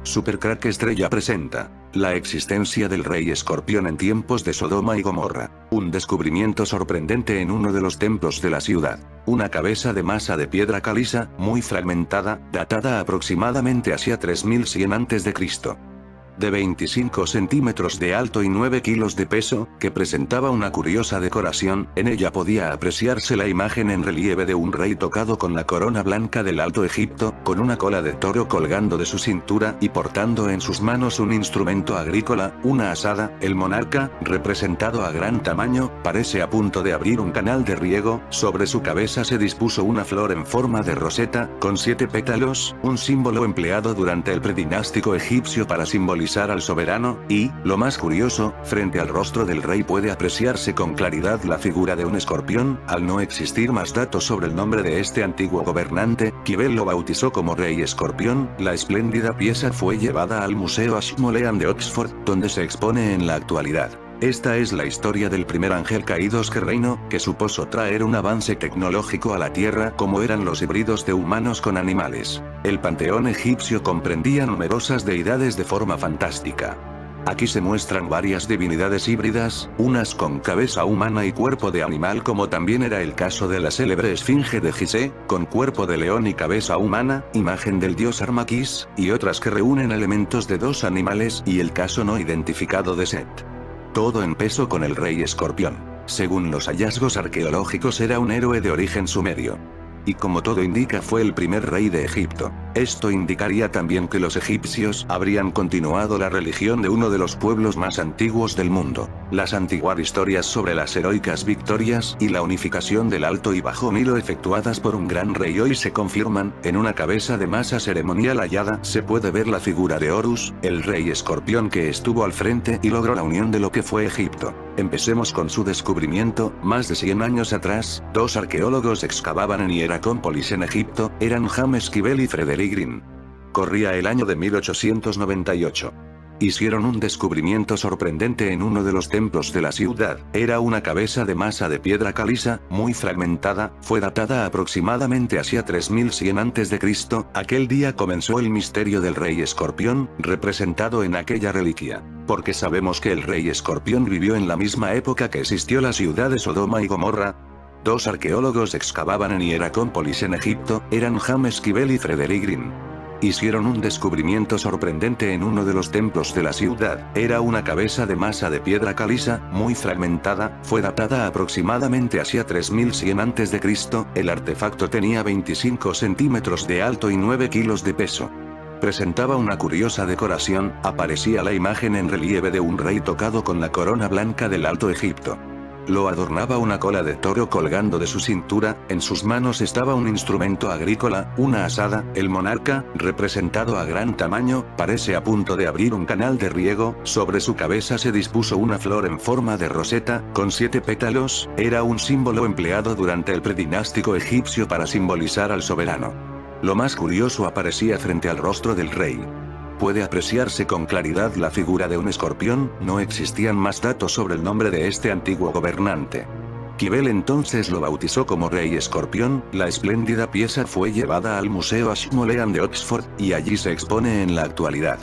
Supercrack Estrella presenta la existencia del Rey Escorpión en tiempos de Sodoma y Gomorra. Un descubrimiento sorprendente en uno de los templos de la ciudad. Una cabeza de masa de piedra caliza, muy fragmentada, datada aproximadamente hacia 3100 a.C. De 25 centímetros de alto y 9 kilos de peso, que presentaba una curiosa decoración. En ella podía apreciarse la imagen en relieve de un rey tocado con la corona blanca del Alto Egipto, con una cola de toro colgando de su cintura y portando en sus manos un instrumento agrícola, una azada. El monarca, representado a gran tamaño, parece a punto de abrir un canal de riego. Sobre su cabeza se dispuso una flor en forma de roseta, con 7 pétalos, un símbolo empleado durante el predinástico egipcio para simbolizar al soberano, y, lo más curioso, frente al rostro del rey puede apreciarse con claridad la figura de un escorpión. Al no existir más datos sobre el nombre de este antiguo gobernante, Kibel lo bautizó como Rey Escorpión. La espléndida pieza fue llevada al Museo Ashmolean de Oxford, donde se expone en la actualidad. Esta es la historia del primer ángel caído que reinó, que supuso traer un avance tecnológico a la Tierra como eran los híbridos de humanos con animales. El panteón egipcio comprendía numerosas deidades de forma fantástica. Aquí se muestran varias divinidades híbridas, unas con cabeza humana y cuerpo de animal, como también era el caso de la célebre esfinge de Gizeh, con cuerpo de león y cabeza humana, imagen del dios Armaquis, y otras que reúnen elementos de 2 animales, y el caso no identificado de Set. Todo empezó con el Rey Escorpión. Según los hallazgos arqueológicos era un héroe de origen sumerio. Y como todo indica fue el primer rey de Egipto. Esto indicaría también que los egipcios habrían continuado la religión de uno de los pueblos más antiguos del mundo. Las antiguas historias sobre las heroicas victorias y la unificación del Alto y Bajo Nilo efectuadas por un gran rey hoy se confirman. En una cabeza de masa ceremonial hallada se puede ver la figura de Horus, el rey escorpión que estuvo al frente y logró la unión de lo que fue Egipto. Empecemos con su descubrimiento. Más de 100 años atrás, 2 arqueólogos excavaban en Hieracómpolis en Egipto, eran James Kibel y Frederick Green. Corría el año de 1898. Hicieron un descubrimiento sorprendente en uno de los templos de la ciudad. Era una cabeza de masa de piedra caliza, muy fragmentada, fue datada aproximadamente hacia 3100 a.C. Aquel día comenzó el misterio del Rey Escorpión, representado en aquella reliquia. Porque sabemos que el Rey Escorpión vivió en la misma época que existió la ciudad de Sodoma y Gomorra. 2 arqueólogos excavaban en Hieracómpolis en Egipto, eran James Kibel y Frederick Green. Hicieron un descubrimiento sorprendente en uno de los templos de la ciudad. Era una cabeza de masa de piedra caliza, muy fragmentada, fue datada aproximadamente hacia 3100 a.C. El artefacto tenía 25 centímetros de alto y 9 kilos de peso. Presentaba una curiosa decoración, aparecía la imagen en relieve de un rey tocado con la corona blanca del Alto Egipto. Lo adornaba una cola de toro colgando de su cintura, en sus manos estaba un instrumento agrícola, una azada. El monarca, representado a gran tamaño, parece a punto de abrir un canal de riego. Sobre su cabeza se dispuso una flor en forma de roseta, con 7 pétalos, era un símbolo empleado durante el predinástico egipcio para simbolizar al soberano. Lo más curioso aparecía frente al rostro del rey. Puede apreciarse con claridad la figura de un escorpión. No existían más datos sobre el nombre de este antiguo gobernante. Kibel entonces lo bautizó como Rey Escorpión. La espléndida pieza fue llevada al Museo Ashmolean de Oxford, y allí se expone en la actualidad.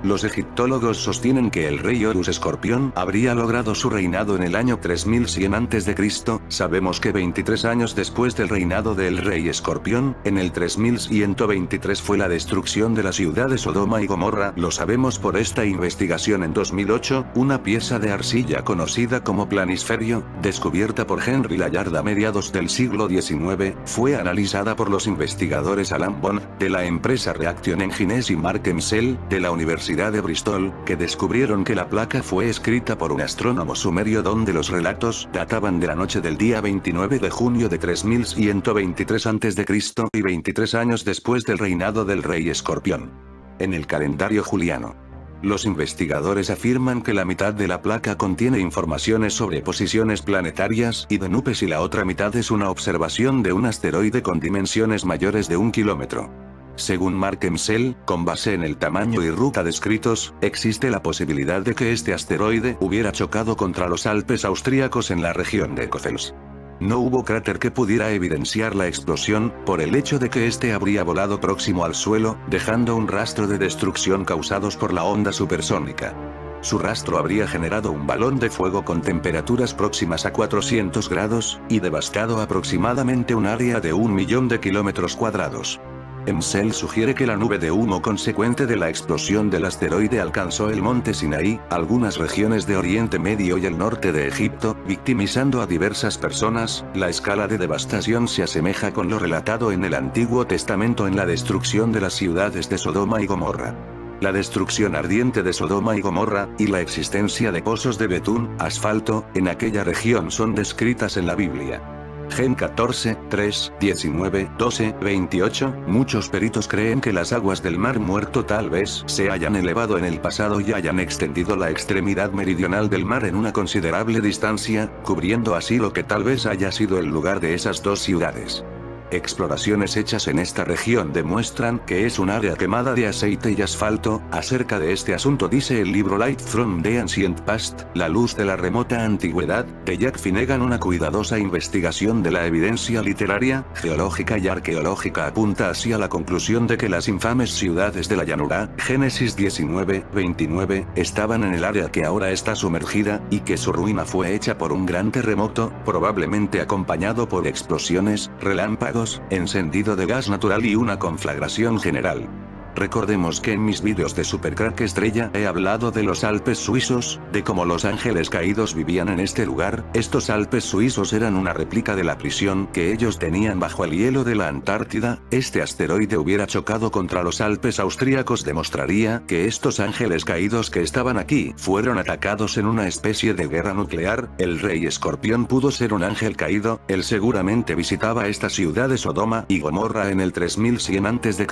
Los egiptólogos sostienen que el rey Horus Escorpión habría logrado su reinado en el año 3100 a.C. Sabemos que 23 años después del reinado del rey Escorpión, en el 3123 fue la destrucción de la ciudad de Sodoma y Gomorra. Lo sabemos por esta investigación en 2008, una pieza de arcilla conocida como planisferio, descubierta por Henry Layard a mediados del siglo XIX, fue analizada por los investigadores Alan Bond, de la empresa Reaction Engines y Mark Emsell, de la Universidad de Bristol, que descubrieron que la placa fue escrita por un astrónomo sumerio donde los relatos databan de la noche del día 29 de junio de 3123 a.C. y 23 años después del reinado del rey Escorpión. En el calendario juliano. Los investigadores afirman que la mitad de la placa contiene informaciones sobre posiciones planetarias y de nubes y la otra mitad es una observación de un asteroide con dimensiones mayores de 1 kilómetro. Según Mark Emsell, con base en el tamaño y ruta descritos, existe la posibilidad de que este asteroide hubiera chocado contra los Alpes austríacos en la región de Coffels. No hubo cráter que pudiera evidenciar la explosión, por el hecho de que este habría volado próximo al suelo, dejando un rastro de destrucción causados por la onda supersónica. Su rastro habría generado un balón de fuego con temperaturas próximas a 400 grados, y devastado aproximadamente un área de 1.000.000 de kilómetros cuadrados. Emsel sugiere que la nube de humo consecuente de la explosión del asteroide alcanzó el monte Sinaí, algunas regiones de Oriente Medio y el norte de Egipto, victimizando a diversas personas. La escala de devastación se asemeja con lo relatado en el Antiguo Testamento en la destrucción de las ciudades de Sodoma y Gomorra. La destrucción ardiente de Sodoma y Gomorra, y la existencia de pozos de betún, asfalto, en aquella región son descritas en la Biblia. Gen 14, 3, 19, 12, 28. Muchos peritos creen que las aguas del Mar Muerto tal vez se hayan elevado en el pasado y hayan extendido la extremidad meridional del mar en una considerable distancia, cubriendo así lo que tal vez haya sido el lugar de esas dos ciudades. Exploraciones hechas en esta región demuestran que es un área quemada de aceite y asfalto. Acerca de este asunto dice el libro Light from the Ancient Past, La luz de la remota antigüedad, de Jack Finnegan. Una cuidadosa investigación de la evidencia literaria, geológica y arqueológica apunta hacia la conclusión de que las infames ciudades de la llanura, Génesis 19, 29, estaban en el área que ahora está sumergida, y que su ruina fue hecha por un gran terremoto, probablemente acompañado por explosiones, relámpagos, encendido de gas natural y una conflagración general. Recordemos que en mis vídeos de Supercrack Estrella he hablado de los Alpes suizos, de cómo los ángeles caídos vivían en este lugar. Estos Alpes suizos eran una réplica de la prisión que ellos tenían bajo el hielo de la Antártida. Este asteroide hubiera chocado contra los Alpes austríacos, demostraría que estos ángeles caídos que estaban aquí fueron atacados en una especie de guerra nuclear. El rey Escorpión pudo ser un ángel caído. Él seguramente visitaba esta ciudad de Sodoma y Gomorra en el 3100 a.C.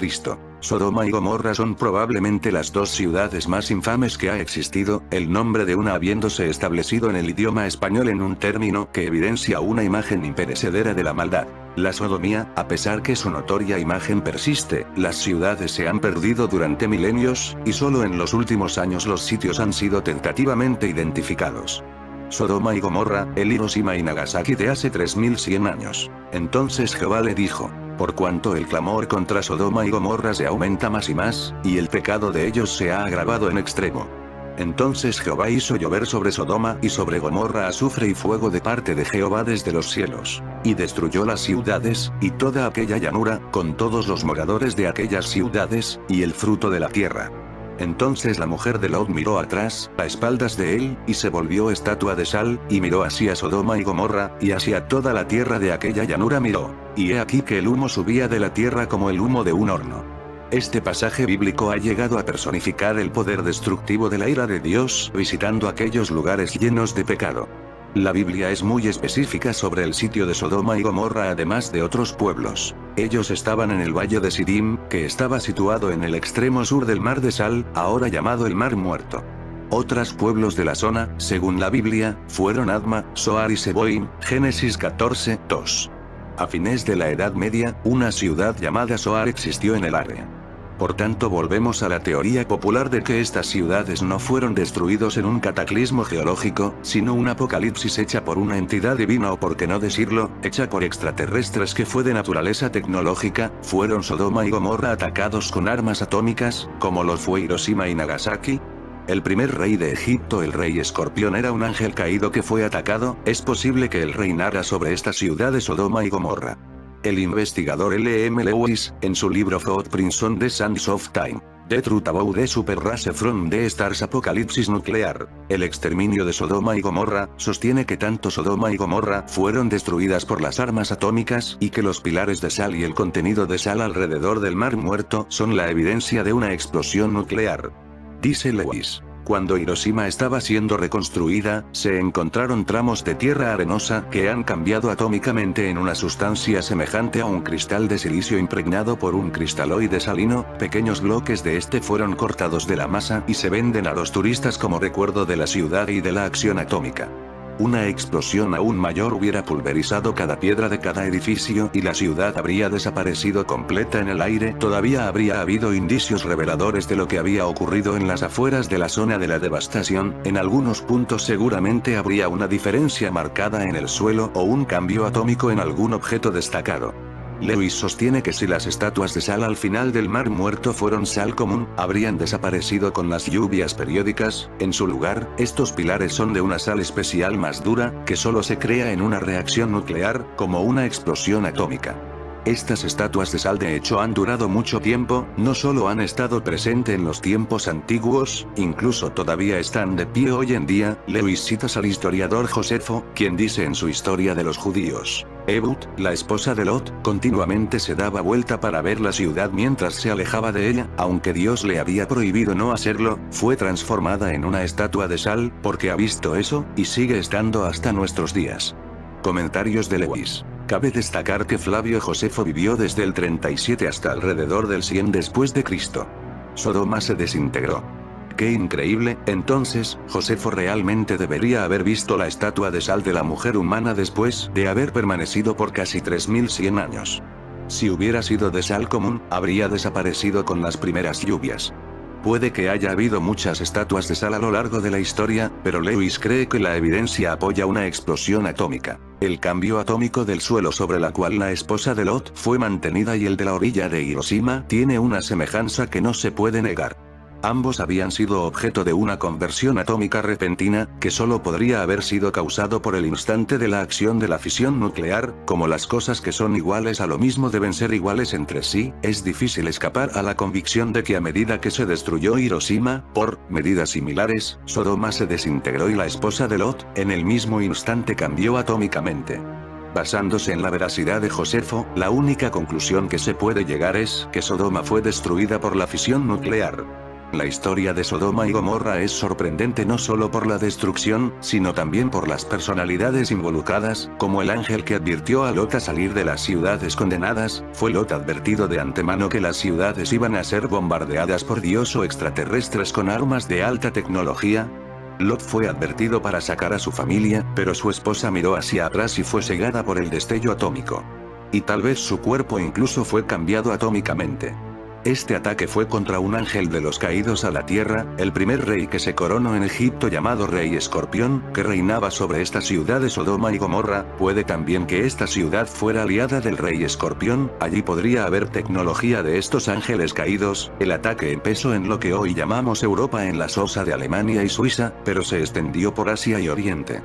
Sodoma y Gomorra son probablemente las dos ciudades más infames que ha existido, el nombre de una habiéndose establecido en el idioma español en un término que evidencia una imagen imperecedera de la maldad. La sodomía, a pesar que su notoria imagen persiste, las ciudades se han perdido durante milenios, y solo en los últimos años los sitios han sido tentativamente identificados. Sodoma y Gomorra, el Hiroshima y Nagasaki de hace 3100 años. Entonces Jehová le dijo: por cuanto el clamor contra Sodoma y Gomorra se aumenta más y más, y el pecado de ellos se ha agravado en extremo. Entonces Jehová hizo llover sobre Sodoma y sobre Gomorra azufre y fuego de parte de Jehová desde los cielos, y destruyó las ciudades, y toda aquella llanura, con todos los moradores de aquellas ciudades, y el fruto de la tierra. Entonces la mujer de Lot miró atrás, a espaldas de él, y se volvió estatua de sal, y miró hacia Sodoma y Gomorra, y hacia toda la tierra de aquella llanura miró. Y he aquí que el humo subía de la tierra como el humo de un horno. Este pasaje bíblico ha llegado a personificar el poder destructivo de la ira de Dios, visitando aquellos lugares llenos de pecado. La Biblia es muy específica sobre el sitio de Sodoma y Gomorra, además de otros pueblos. Ellos estaban en el valle de Sidim, que estaba situado en el extremo sur del Mar de Sal, ahora llamado el Mar Muerto. Otros pueblos de la zona, según la Biblia, fueron Adma, Zoar y Seboim, Génesis 14, 2. A fines de la Edad Media, una ciudad llamada Zoar existió en el área. Por tanto, volvemos a la teoría popular de que estas ciudades no fueron destruidos en un cataclismo geológico, sino un apocalipsis hecha por una entidad divina, o por qué no decirlo, hecha por extraterrestres que fue de naturaleza tecnológica. Fueron Sodoma y Gomorra atacados con armas atómicas, como lo fue Hiroshima y Nagasaki. El primer rey de Egipto, el rey Escorpión, era un ángel caído que fue atacado. Es posible que él reinara sobre esta ciudad de Sodoma y Gomorra. El investigador L.M. Lewis, en su libro Footprints on the Sands of Time, The Truth About the Super Race from the Stars Apocalipsis Nuclear, el exterminio de Sodoma y Gomorra, sostiene que tanto Sodoma y Gomorra fueron destruidas por las armas atómicas, y que los pilares de sal y el contenido de sal alrededor del Mar Muerto son la evidencia de una explosión nuclear. Dice Lewis: cuando Hiroshima estaba siendo reconstruida, se encontraron tramos de tierra arenosa que han cambiado atómicamente en una sustancia semejante a un cristal de silicio impregnado por un cristaloide salino. Pequeños bloques de este fueron cortados de la masa y se venden a los turistas como recuerdo de la ciudad y de la acción atómica. Una explosión aún mayor hubiera pulverizado cada piedra de cada edificio y la ciudad habría desaparecido completa en el aire. Todavía habría habido indicios reveladores de lo que había ocurrido en las afueras de la zona de la devastación. En algunos puntos seguramente habría una diferencia marcada en el suelo o un cambio atómico en algún objeto destacado. Lewis sostiene que si las estatuas de sal al final del Mar Muerto fueron sal común, habrían desaparecido con las lluvias periódicas. En su lugar, estos pilares son de una sal especial más dura, que solo se crea en una reacción nuclear, como una explosión atómica. Estas estatuas de sal de hecho han durado mucho tiempo, no solo han estado presentes en los tiempos antiguos, incluso todavía están de pie hoy en día. Lewis cita al historiador Josefo, quien dice en su Historia de los Judíos: Ehud, la esposa de Lot, continuamente se daba vuelta para ver la ciudad mientras se alejaba de ella, aunque Dios le había prohibido no hacerlo, fue transformada en una estatua de sal, porque ha visto eso, y sigue estando hasta nuestros días. Comentarios de Lewis. Cabe destacar que Flavio Josefo vivió desde el 37 hasta alrededor del 100 después de Cristo. Sodoma se desintegró. ¡Qué increíble! Entonces, Josefo realmente debería haber visto la estatua de sal de la mujer humana después de haber permanecido por casi 3100 años. Si hubiera sido de sal común, habría desaparecido con las primeras lluvias. Puede que haya habido muchas estatuas de sal a lo largo de la historia, pero Lewis cree que la evidencia apoya una explosión atómica. El cambio atómico del suelo sobre la cual la esposa de Lot fue mantenida y el de la orilla de Hiroshima tiene una semejanza que no se puede negar. Ambos habían sido objeto de una conversión atómica repentina, que solo podría haber sido causado por el instante de la acción de la fisión nuclear. Como las cosas que son iguales a lo mismo deben ser iguales entre sí, es difícil escapar a la convicción de que a medida que se destruyó Hiroshima, por medidas similares, Sodoma se desintegró y la esposa de Lot, en el mismo instante cambió atómicamente. Basándose en la veracidad de Josefo, la única conclusión que se puede llegar es que Sodoma fue destruida por la fisión nuclear. La historia de Sodoma y Gomorra es sorprendente no solo por la destrucción, sino también por las personalidades involucradas, como el ángel que advirtió a Lot a salir de las ciudades condenadas. ¿Fue Lot advertido de antemano que las ciudades iban a ser bombardeadas por Dios o extraterrestres con armas de alta tecnología? Lot fue advertido para sacar a su familia, pero su esposa miró hacia atrás y fue cegada por el destello atómico. Y tal vez su cuerpo incluso fue cambiado atómicamente. Este ataque fue contra un ángel de los caídos a la tierra, el primer rey que se coronó en Egipto llamado Rey Escorpión, que reinaba sobre esta ciudad de Sodoma y Gomorra. Puede también que esta ciudad fuera aliada del Rey Escorpión, allí podría haber tecnología de estos ángeles caídos. El ataque empezó en lo que hoy llamamos Europa en la sosa de Alemania y Suiza, pero se extendió por Asia y Oriente.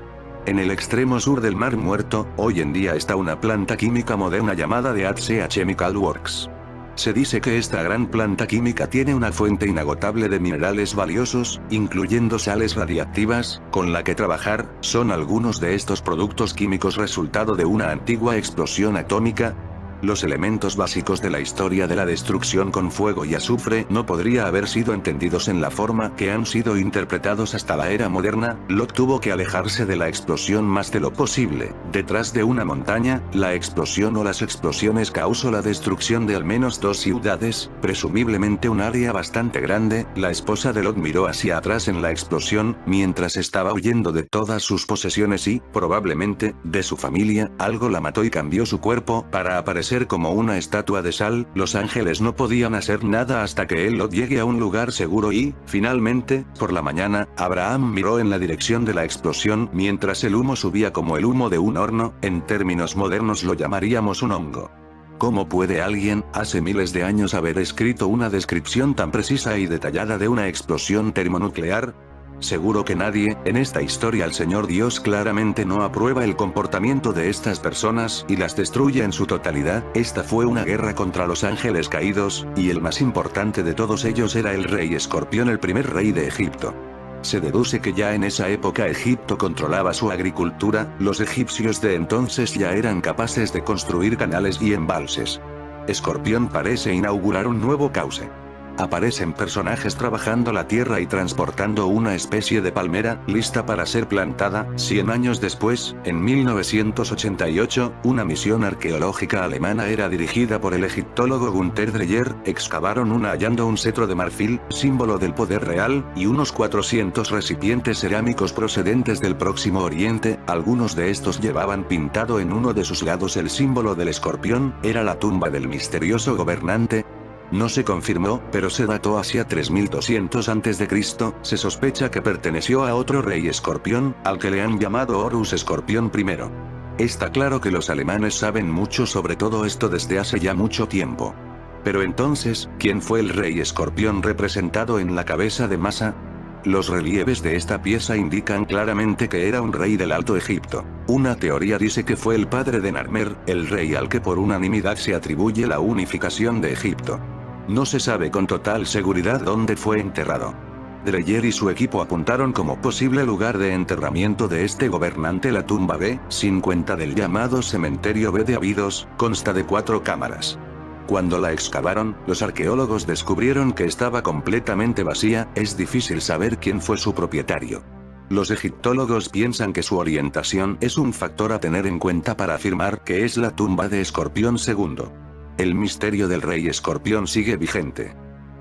En el extremo sur del Mar Muerto, hoy en día está una planta química moderna llamada DHC Chemical Works. Se dice que esta gran planta química tiene una fuente inagotable de minerales valiosos, incluyendo sales radiactivas, con la que trabajar. ¿Son algunos de estos productos químicos resultado de una antigua explosión atómica? Los elementos básicos de la historia de la destrucción con fuego y azufre no podría haber sido entendidos en la forma que han sido interpretados hasta la era moderna. Lot tuvo que alejarse de la explosión más de lo posible. Detrás de una montaña, la explosión o las explosiones causó la destrucción de al menos 2 ciudades, presumiblemente un área bastante grande. La esposa de Lot miró hacia atrás en la explosión, mientras estaba huyendo de todas sus posesiones y, probablemente, de su familia. Algo la mató y cambió su cuerpo para aparecer como una estatua de sal. Los ángeles no podían hacer nada hasta que Lot llegue a un lugar seguro y, finalmente, por la mañana, Abraham miró en la dirección de la explosión mientras el humo subía como el humo de un horno. En términos modernos lo llamaríamos un hongo. ¿Cómo puede alguien, hace miles de años, haber escrito una descripción tan precisa y detallada de una explosión termonuclear? Seguro que nadie. En esta historia el Señor Dios claramente no aprueba el comportamiento de estas personas y las destruye en su totalidad. Esta fue una guerra contra los ángeles caídos, y el más importante de todos ellos era el rey Escorpión, el primer rey de Egipto. Se deduce que ya en esa época Egipto controlaba su agricultura. Los egipcios de entonces ya eran capaces de construir canales y embalses. Escorpión parece inaugurar un nuevo cauce. Aparecen personajes trabajando la tierra y transportando una especie de palmera, lista para ser plantada. 100 años después, en 1988, una misión arqueológica alemana era dirigida por el egiptólogo Günther Dreyer, excavaron hallando un cetro de marfil, símbolo del poder real, y unos 400 recipientes cerámicos procedentes del Próximo Oriente, algunos de estos llevaban pintado en uno de sus lados el símbolo del escorpión, era la tumba del misterioso gobernante. No se confirmó, pero se dató hacia 3200 a.C., se sospecha que perteneció a otro rey escorpión, al que le han llamado Horus Escorpión I. Está claro que los alemanes saben mucho sobre todo esto desde hace ya mucho tiempo. Pero entonces, ¿quién fue el rey escorpión representado en la cabeza de Masa? Los relieves de esta pieza indican claramente que era un rey del Alto Egipto. Una teoría dice que fue el padre de Narmer, el rey al que por unanimidad se atribuye la unificación de Egipto. No se sabe con total seguridad dónde fue enterrado. Dreyer y su equipo apuntaron como posible lugar de enterramiento de este gobernante la tumba B50 del llamado cementerio B de Abidos, consta de 4 cámaras. Cuando la excavaron, los arqueólogos descubrieron que estaba completamente vacía, es difícil saber quién fue su propietario. Los egiptólogos piensan que su orientación es un factor a tener en cuenta para afirmar que es la tumba de Escorpión II. El misterio del rey escorpión sigue vigente.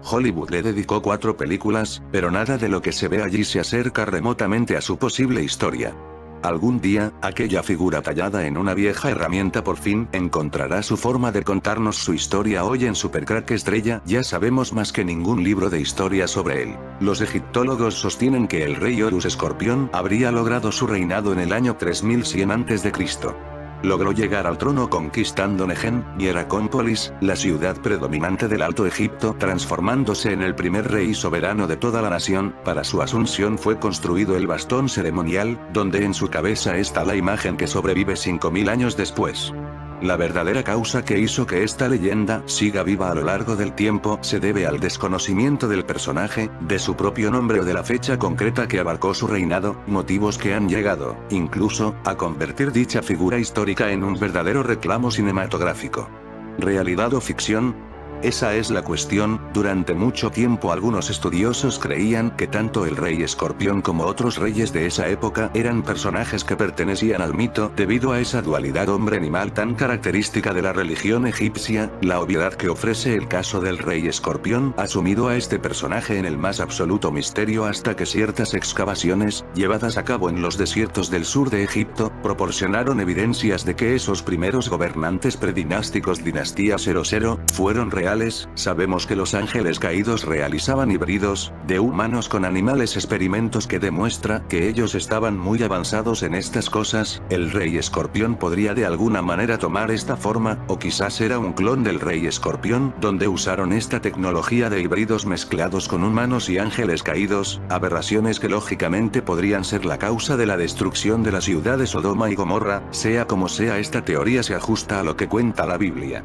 Hollywood le dedicó 4 películas, pero nada de lo que se ve allí se acerca remotamente a su posible historia. Algún día, aquella figura tallada en una vieja herramienta por fin encontrará su forma de contarnos su historia. Hoy en Supercrack Estrella ya sabemos más que ningún libro de historia sobre él. Los egiptólogos sostienen que el rey Horus Escorpión habría logrado su reinado en el año 3100 a.C. Logró llegar al trono conquistando Nejen, Hieracómpolis, la ciudad predominante del Alto Egipto, transformándose en el primer rey soberano de toda la nación. Para su asunción fue construido el bastón ceremonial, donde en su cabeza está la imagen que sobrevive 5000 años después. La verdadera causa que hizo que esta leyenda siga viva a lo largo del tiempo se debe al desconocimiento del personaje, de su propio nombre o de la fecha concreta que abarcó su reinado, motivos que han llegado, incluso, a convertir dicha figura histórica en un verdadero reclamo cinematográfico. ¿Realidad o ficción? Esa es la cuestión. Durante mucho tiempo algunos estudiosos creían que tanto el rey escorpión como otros reyes de esa época eran personajes que pertenecían al mito, debido a esa dualidad hombre-animal tan característica de la religión egipcia. La obviedad que ofrece el caso del rey escorpión ha sumido a este personaje en el más absoluto misterio hasta que ciertas excavaciones, llevadas a cabo en los desiertos del sur de Egipto, proporcionaron evidencias de que esos primeros gobernantes predinásticos dinastía 00 fueron reales. Sabemos que los ángeles caídos realizaban híbridos de humanos con animales, experimentos que demuestra que ellos estaban muy avanzados en estas cosas. El rey escorpión podría de alguna manera tomar esta forma, o quizás era un clon del rey escorpión, donde usaron esta tecnología de híbridos mezclados con humanos y ángeles caídos, aberraciones que lógicamente podrían ser la causa de la destrucción de la ciudad de Sodoma y Gomorra. Sea como sea, esta teoría se ajusta a lo que cuenta la Biblia.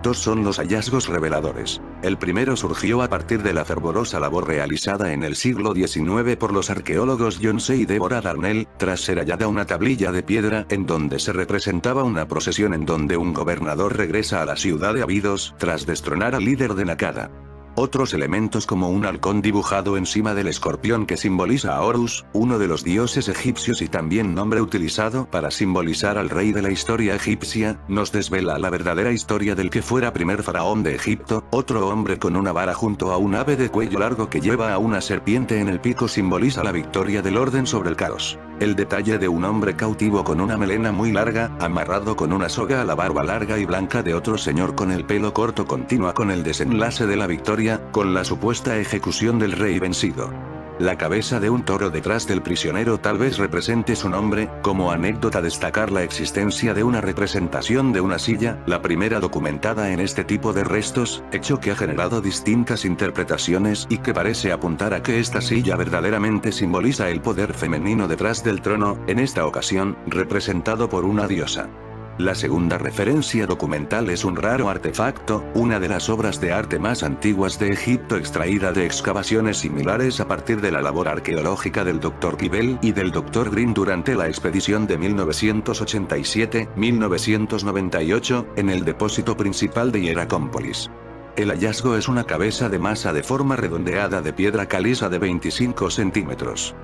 2 son los hallazgos reveladores. El primero surgió a partir de la fervorosa labor realizada en el siglo XIX por los arqueólogos John C. y Deborah Darnell, tras ser hallada una tablilla de piedra en donde se representaba una procesión en donde un gobernador regresa a la ciudad de Abidos tras destronar al líder de Nakada. Otros elementos como un halcón dibujado encima del escorpión que simboliza a Horus, uno de los dioses egipcios y también nombre utilizado para simbolizar al rey de la historia egipcia, nos desvela la verdadera historia del que fuera primer faraón de Egipto. Otro hombre con una vara junto a un ave de cuello largo que lleva a una serpiente en el pico simboliza la victoria del orden sobre el caos. El detalle de un hombre cautivo con una melena muy larga, amarrado con una soga a la barba larga y blanca de otro señor con el pelo corto continúa con el desenlace de la victoria, con la supuesta ejecución del rey vencido. La cabeza de un toro detrás del prisionero tal vez represente su nombre. Como anécdota destacar la existencia de una representación de una silla, la primera documentada en este tipo de restos, hecho que ha generado distintas interpretaciones y que parece apuntar a que esta silla verdaderamente simboliza el poder femenino detrás del trono, en esta ocasión, representado por una diosa. La segunda referencia documental es un raro artefacto, una de las obras de arte más antiguas de Egipto extraída de excavaciones similares a partir de la labor arqueológica del Dr. Kibel y del Dr. Green durante la expedición de 1987-1998, en el depósito principal de Hieracómpolis. El hallazgo es una cabeza de masa de forma redondeada de piedra caliza de 25 centímetros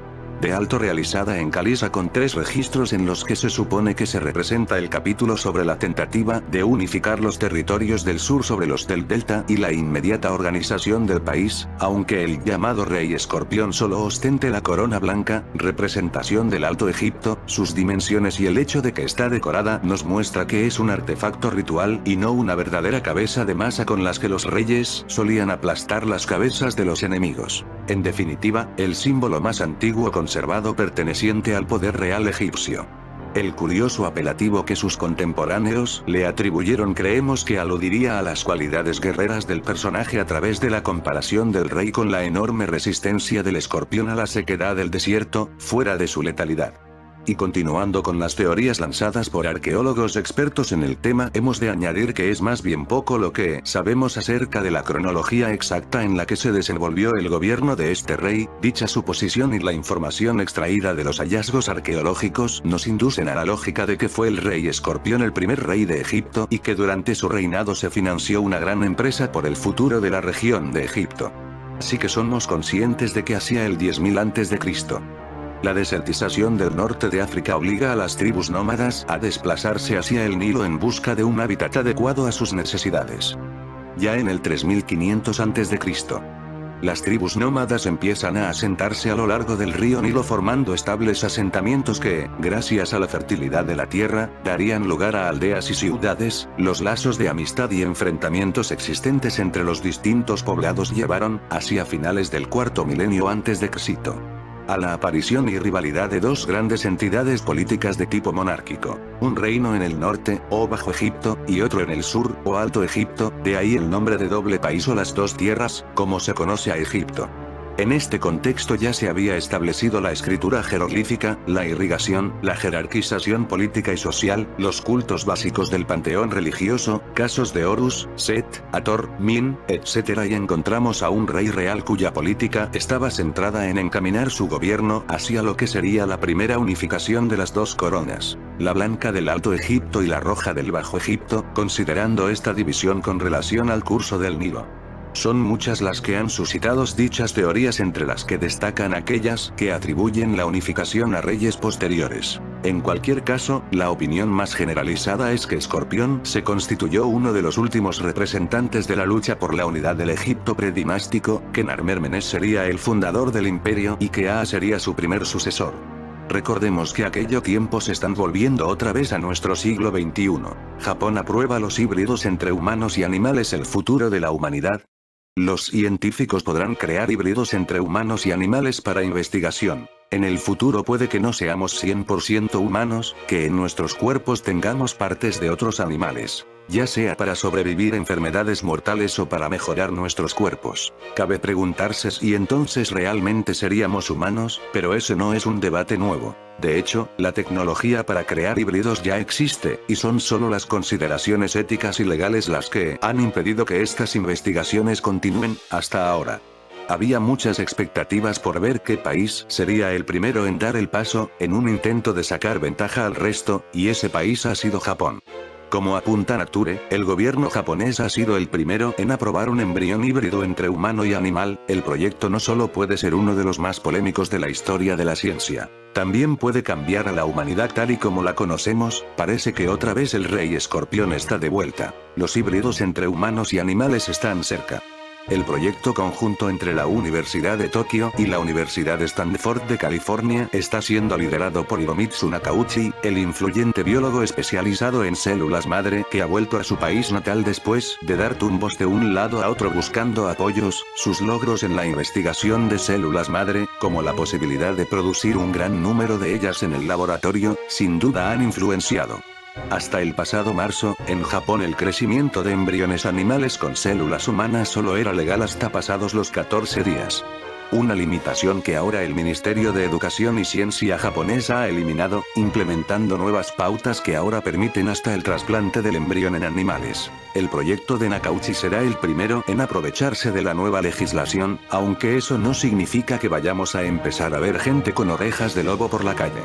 de alto realizada en caliza con 3 registros en los que se supone que se representa el capítulo sobre la tentativa de unificar los territorios del sur sobre los del delta y la inmediata organización del país, aunque el llamado rey escorpión solo ostente la corona blanca, representación del Alto Egipto, sus dimensiones y el hecho de que está decorada nos muestra que es un artefacto ritual y no una verdadera cabeza de masa con las que los reyes solían aplastar las cabezas de los enemigos. En definitiva, el símbolo más antiguo conservado perteneciente al poder real egipcio. El curioso apelativo que sus contemporáneos le atribuyeron creemos que aludiría a las cualidades guerreras del personaje a través de la comparación del rey con la enorme resistencia del escorpión a la sequedad del desierto, fuera de su letalidad. Y continuando con las teorías lanzadas por arqueólogos expertos en el tema, hemos de añadir que es más bien poco lo que sabemos acerca de la cronología exacta en la que se desenvolvió el gobierno de este rey. Dicha suposición y la información extraída de los hallazgos arqueológicos nos inducen a la lógica de que fue el rey escorpión el primer rey de Egipto y que durante su reinado se financió una gran empresa por el futuro de la región de Egipto. Así que somos conscientes de que hacia el 10.000 a.C. La desertización del norte de África obliga a las tribus nómadas a desplazarse hacia el Nilo en busca de un hábitat adecuado a sus necesidades. Ya en el 3500 a.C., las tribus nómadas empiezan a asentarse a lo largo del río Nilo formando estables asentamientos que, gracias a la fertilidad de la tierra, darían lugar a aldeas y ciudades. Los lazos de amistad y enfrentamientos existentes entre los distintos poblados llevaron, hacia finales del cuarto milenio antes de Cristo, a la aparición y rivalidad de dos grandes entidades políticas de tipo monárquico, un reino en el norte, o Bajo Egipto, y otro en el sur, o Alto Egipto, de ahí el nombre de doble país o las dos tierras, como se conoce a Egipto. En este contexto ya se había establecido la escritura jeroglífica, la irrigación, la jerarquización política y social, los cultos básicos del panteón religioso, casos de Horus, Set, Hathor, Min, etc. Y encontramos a un rey real cuya política estaba centrada en encaminar su gobierno hacia lo que sería la primera unificación de las dos coronas, la blanca del Alto Egipto y la roja del Bajo Egipto, considerando esta división con relación al curso del Nilo. Son muchas las que han suscitado dichas teorías, entre las que destacan aquellas que atribuyen la unificación a reyes posteriores. En cualquier caso, la opinión más generalizada es que Escorpión se constituyó uno de los últimos representantes de la lucha por la unidad del Egipto predinástico, que Narmermenes sería el fundador del imperio y que Aa sería su primer sucesor. Recordemos que aquellos tiempos están volviendo otra vez a nuestro siglo XXI. Japón aprueba los híbridos entre humanos y animales, el futuro de la humanidad. Los científicos podrán crear híbridos entre humanos y animales para investigación. En el futuro puede que no seamos 100% humanos, que en nuestros cuerpos tengamos partes de otros animales, ya sea para sobrevivir enfermedades mortales o para mejorar nuestros cuerpos. Cabe preguntarse si entonces realmente seríamos humanos, pero ese no es un debate nuevo. De hecho, la tecnología para crear híbridos ya existe, y son solo las consideraciones éticas y legales las que han impedido que estas investigaciones continúen hasta ahora. Había muchas expectativas por ver qué país sería el primero en dar el paso, en un intento de sacar ventaja al resto, y ese país ha sido Japón. Como apunta Nature, el gobierno japonés ha sido el primero en aprobar un embrión híbrido entre humano y animal. El proyecto no solo puede ser uno de los más polémicos de la historia de la ciencia, también puede cambiar a la humanidad tal y como la conocemos. Parece que otra vez el rey escorpión está de vuelta. Los híbridos entre humanos y animales están cerca. El proyecto conjunto entre la Universidad de Tokio y la Universidad Stanford de California está siendo liderado por Hiromitsu Nakauchi, el influyente biólogo especializado en células madre que ha vuelto a su país natal después de dar tumbos de un lado a otro buscando apoyos. Sus logros en la investigación de células madre, como la posibilidad de producir un gran número de ellas en el laboratorio, sin duda han influenciado. Hasta el pasado marzo, en Japón el crecimiento de embriones animales con células humanas solo era legal hasta pasados los 14 días. Una limitación que ahora el Ministerio de Educación y Ciencia japonés ha eliminado, implementando nuevas pautas que ahora permiten hasta el trasplante del embrión en animales. El proyecto de Nakauchi será el primero en aprovecharse de la nueva legislación, aunque eso no significa que vayamos a empezar a ver gente con orejas de lobo por la calle.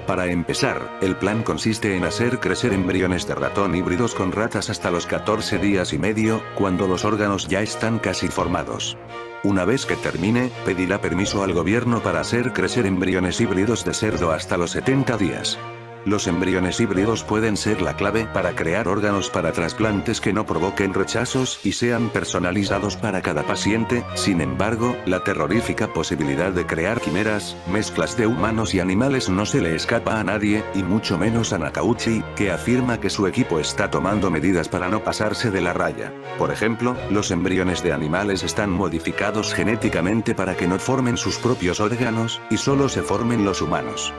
Para empezar, el plan consiste en hacer crecer embriones de ratón híbridos con ratas hasta los 14 días y medio, cuando los órganos ya están casi formados. Una vez que termine, pedirá permiso al gobierno para hacer crecer embriones híbridos de cerdo hasta los 70 días. Los embriones híbridos pueden ser la clave para crear órganos para trasplantes que no provoquen rechazos y sean personalizados para cada paciente. Sin embargo, la terrorífica posibilidad de crear quimeras, mezclas de humanos y animales no se le escapa a nadie, y mucho menos a Nakauchi, que afirma que su equipo está tomando medidas para no pasarse de la raya. Por ejemplo, los embriones de animales están modificados genéticamente para que no formen sus propios órganos, y solo se formen los humanos.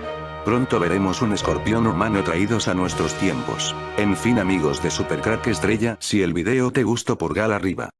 Pronto veremos un escorpión humano traídos a nuestros tiempos. En fin, amigos de Super Crack Estrella, si el video te gustó, pulgar arriba.